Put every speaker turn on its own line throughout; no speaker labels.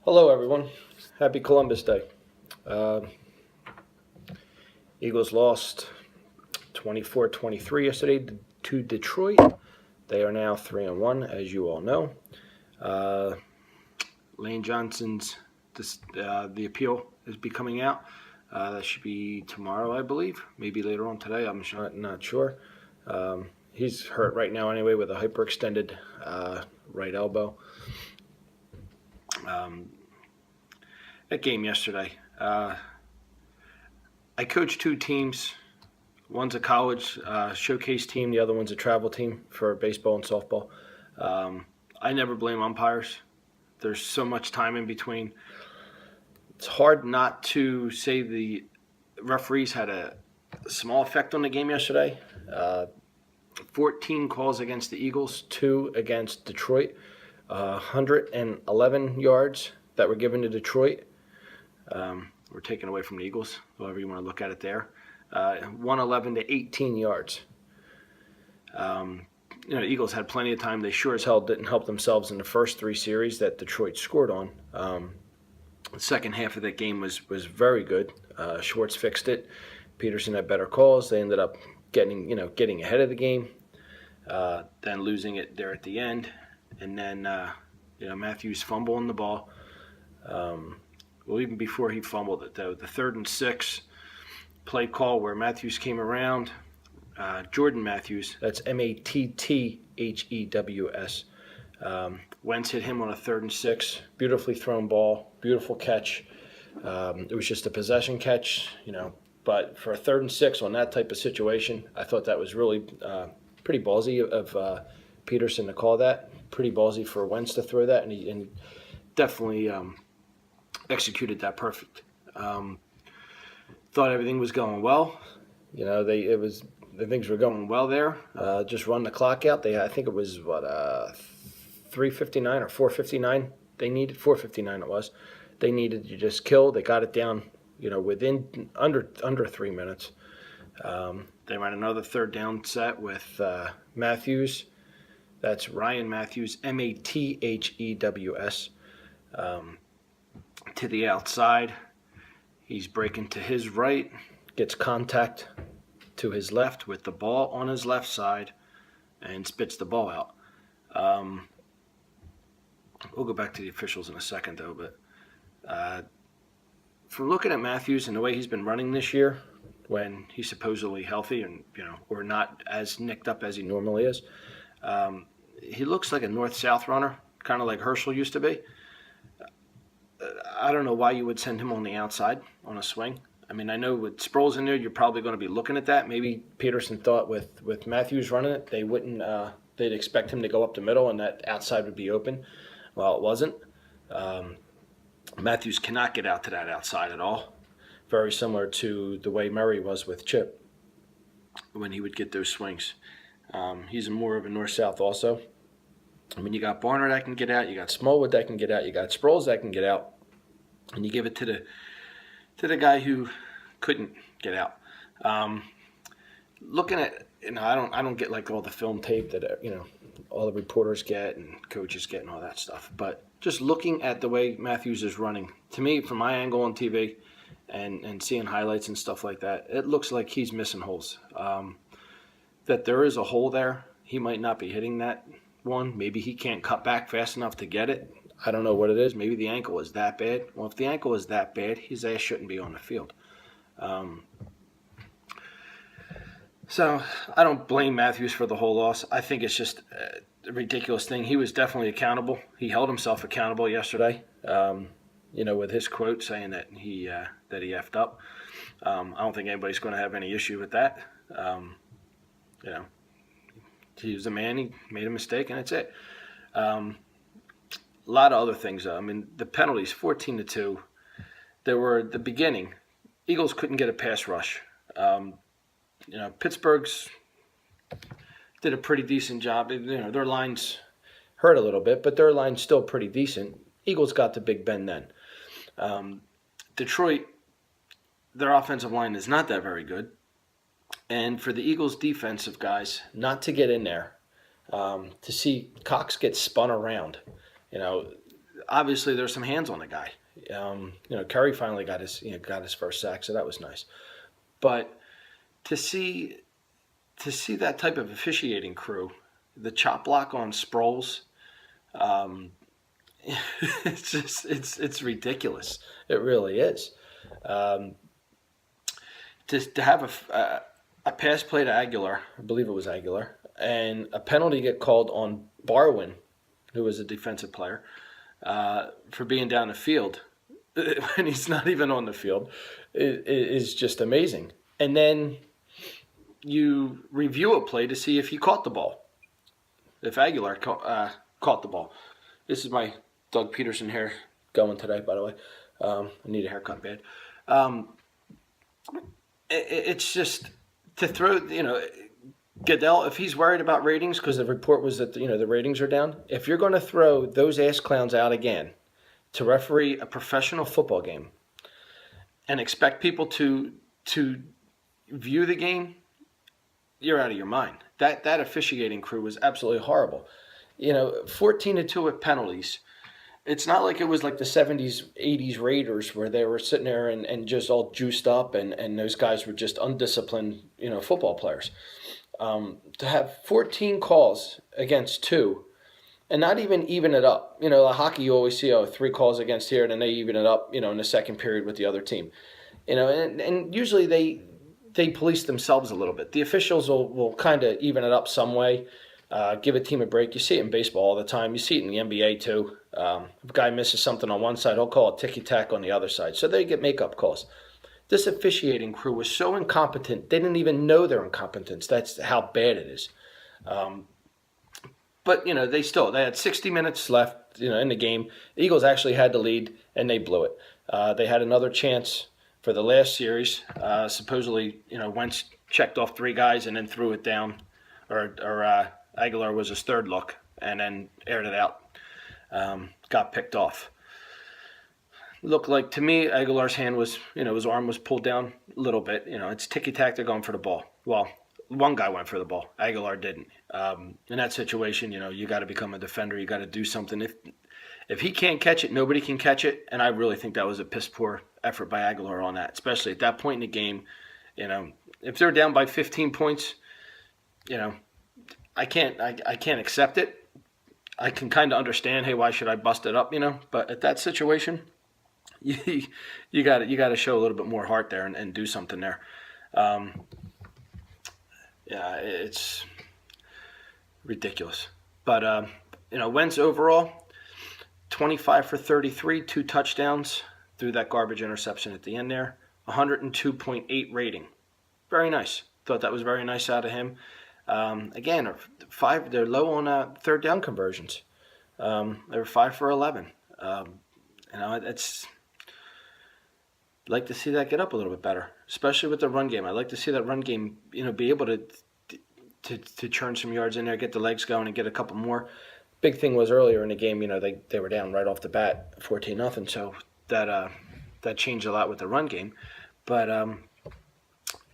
Hello, everyone. Happy Columbus Day. Uh, Eagles lost 24-23 yesterday to Detroit. They are now 3-1, as you all know. Uh, Lane Johnson's the appeal is be coming out. That should be tomorrow, I believe. Maybe later on today. I'm not sure. He's hurt right now anyway with a hyperextended right elbow. That game yesterday. I coached two teams. One's a college showcase team. The other one's a travel team for baseball and softball. I never blame umpires. There's so much time in between. It's hard not to say the referees had a small effect on the game yesterday. 14 calls against the Eagles, 2 against Detroit. 111 yards that were given to Detroit were taken away from the Eagles, however you want to look at it there. 111 to 18 yards. The Eagles had plenty of time. They sure as hell didn't help themselves in the first three series that Detroit scored on. The second half of that game was very good. Schwartz fixed it. Peterson had better calls. They ended up getting ahead of the game, then losing it there at the end, and then Mathews fumbling the ball. Even before he fumbled it, though, the 3rd and 6 play call where Mathews came around. Jordan Mathews, that's Mathews. Wentz hit him on a 3rd and 6. Beautifully thrown ball, beautiful catch. It was just a possession catch, but for a 3rd and 6 on that type of situation, I thought that was really pretty ballsy of Peterson to call that. Pretty ballsy for Wentz to throw that, and he definitely executed that perfect. Thought everything was going well. Things were going well there. Just run the clock out. I think it was 3:59 or 4:59. They needed 4:59. It was. They needed to just kill. They got it down. Within under 3 minutes. They ran another 3rd down set with Mathews. That's Ryan Mathews, Mathews, to the outside. He's breaking to his right, gets contact to his left with the ball on his left side, and spits the ball out. We'll go back to the officials in a second, though. But from looking at Mathews and the way he's been running this year, when he's supposedly healthy and or not as nicked up as he normally is, he looks like a north-south runner, kind of like Herschel used to be. I don't know why you would send him on the outside on a swing. I mean, I know with Sproles in there, you're probably going to be looking at that. Maybe Peterson thought with Mathews running it, they wouldn't. They'd expect him to go up the middle, and that outside would be open. Well, it wasn't. Mathews cannot get out to that outside at all. Very similar to the way Murray was with Chip when he would get those swings. He's more of a north-south also. I mean, you got Barner that can get out, you got Smallwood that can get out, you got Sproles that can get out, and you give it to the guy who couldn't get out. Looking at, I don't get like all the film tape that all the reporters get and coaches get and all that stuff, but just looking at the way Mathews is running, to me, from my angle on TV and seeing highlights and stuff like that, it looks like he's missing holes. That there is a hole there. He might not be hitting that one. Maybe he can't cut back fast enough to get it. I don't know what it is. Maybe the ankle is that bad. Well, if the ankle is that bad, his ass shouldn't be on the field. So I don't blame Mathews for the whole loss. I think it's just a ridiculous thing. He was definitely accountable. He held himself accountable yesterday. With his quote saying that he effed up. I don't think anybody's going to have any issue with that. He was a man. He made a mistake, and that's it. A lot of other things, though. I mean, the penalties, 14-2. There were at the beginning. Eagles couldn't get a pass rush. Pittsburgh's did a pretty decent job. Their lines hurt a little bit, but their line's still pretty decent. Eagles got to Big Ben then. Detroit, their offensive line is not that very good. And for the Eagles' defensive guys not to get in there, to see Cox get spun around, obviously there's some hands on the guy. Curry finally got his first sack, so that was nice. But to see that type of officiating crew, the chop block on Sproles, it's ridiculous. It really is. To have a pass play to Aguilar, I believe it was Aguilar, and a penalty get called on Barwin, who was a defensive player, for being down the field when he's not even on the field, is just amazing. And then you review a play to see if he caught the ball, if Aguilar caught the ball. This is my Doug Peterson hair going today, by the way. I need a haircut bad. It's just to throw, Goodell, if he's worried about ratings, because the report was that the ratings are down, if you're going to throw those ass clowns out again to referee a professional football game and expect people to view the game, you're out of your mind. That officiating crew was absolutely horrible. 14-2 with penalties. It's not like it was like the 70s, 80s Raiders where they were sitting there and just all juiced up and those guys were just undisciplined, football players. To have 14 calls against 2 and not even it up. Hockey, you always see 3 calls against here, and then they even it up, in the second period with the other team. And usually they police themselves a little bit. The officials will kind of even it up some way, give a team a break. You see it in baseball all the time. You see it in the NBA too. If a guy misses something on one side, he'll call a ticky-tack on the other side. So they get make-up calls. This officiating crew was so incompetent, they didn't even know their incompetence. That's how bad it is. But, they had 60 minutes left, in the game. The Eagles actually had the lead, and they blew it. They had another chance for the last series. Supposedly, Wentz checked off 3 guys and then threw it down. Or Aguilar was his third look, and then aired it out. Got picked off. Looked like, to me, Aguilar's hand was, his arm was pulled down a little bit. It's ticky-tack, they're going for the ball. Well, one guy went for the ball. Aguilar didn't. In that situation, you got to become a defender. You got to do something. If he can't catch it, nobody can catch it. And I really think that was a piss-poor effort by Aguilar on that, especially at that point in the game. If they're down by 15 points, I can't accept it. I can kind of understand, hey, why should I bust it up, But at that situation, you got to show a little bit more heart there and do something there. It's ridiculous. But Wentz overall, 25 for 33, 2 touchdowns, threw that garbage interception at the end there. 102.8 rating, very nice. Thought that was very nice out of him. Again, they're low on third down conversions. They were 5 for 11. It's like to see that get up a little bit better, especially with the run game. I'd like to see that run game, be able to churn some yards in there, get the legs going, and get a couple more. Big thing was earlier in the game, they were down right off the bat, 14-0. So that changed a lot with the run game. But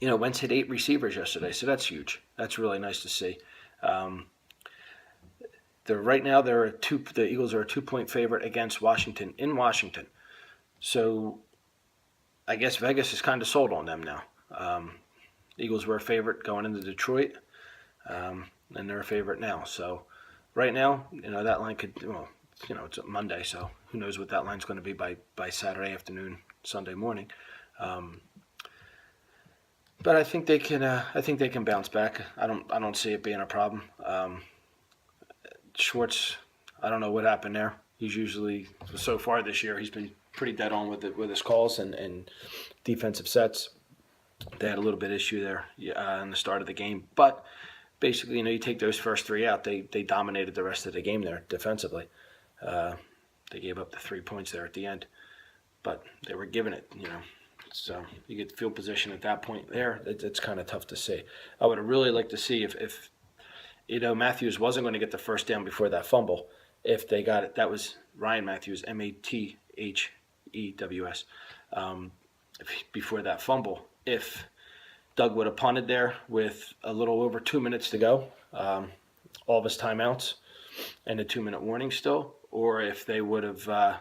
Wentz hit 8 receivers yesterday, so that's huge. That's really nice to see. Right now the Eagles are a 2-point favorite against Washington in Washington. So I guess Vegas is kind of sold on them now. Eagles were a favorite going into Detroit, and they're a favorite now. So right now, that line could, it's a Monday, so who knows what that line's going to be by Saturday afternoon, Sunday morning. But I think they can bounce back. I don't see it being a problem. Schwartz, I don't know what happened there. He's usually, so far this year, he's been pretty dead on with his calls and defensive sets. They had a little bit of issue there in the start of the game, but basically, you take those first 3 out, they dominated the rest of the game there defensively. They gave up the 3 points there at the end, but they were giving it, So you get field position at that point there. It's kind of tough to see. I would have really liked to see if Mathews wasn't going to get the first down before that fumble. If they got it, that was Ryan Mathews, Mathews. Before that fumble, if Doug would have punted there with a little over 2 minutes to go, all of his timeouts, and a 2-minute warning still, or if they would have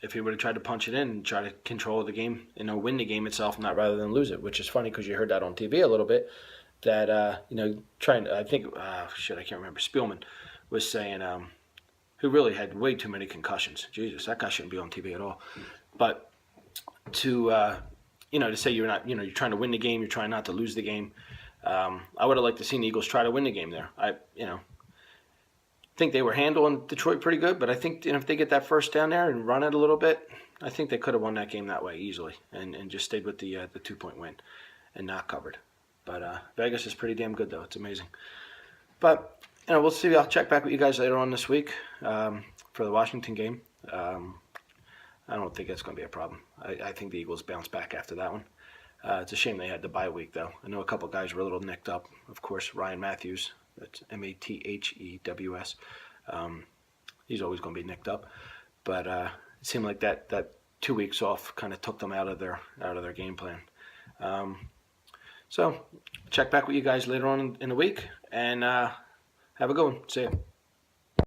if he would have tried to punch it in and try to control the game, win the game itself, not rather than lose it. Which is funny because you heard that on TV a little bit. That trying. I think I can't remember. Spielman was saying who really had way too many concussions. Jesus, that guy shouldn't be on TV at all. But to to say you're not, you're trying to win the game, you're trying not to lose the game. I would have liked to see the Eagles try to win the game there. I think they were handling Detroit pretty good, but I think if they get that first down there and run it a little bit, I think they could have won that game that way easily and just stayed with the 2-point win and not covered. But Vegas is pretty damn good though. It's amazing. But we'll see. I'll check back with you guys later on this week for the Washington game. I don't think that's going to be a problem. I think the Eagles bounce back after that one. It's a shame they had the bye week, though. I know a couple of guys were a little nicked up. Of course, Ryan Mathews. That's Mathews. He's always going to be nicked up. But it seemed like that 2 weeks off kind of took them out of their game plan. So check back with you guys later on in the week, and have a good one. See you.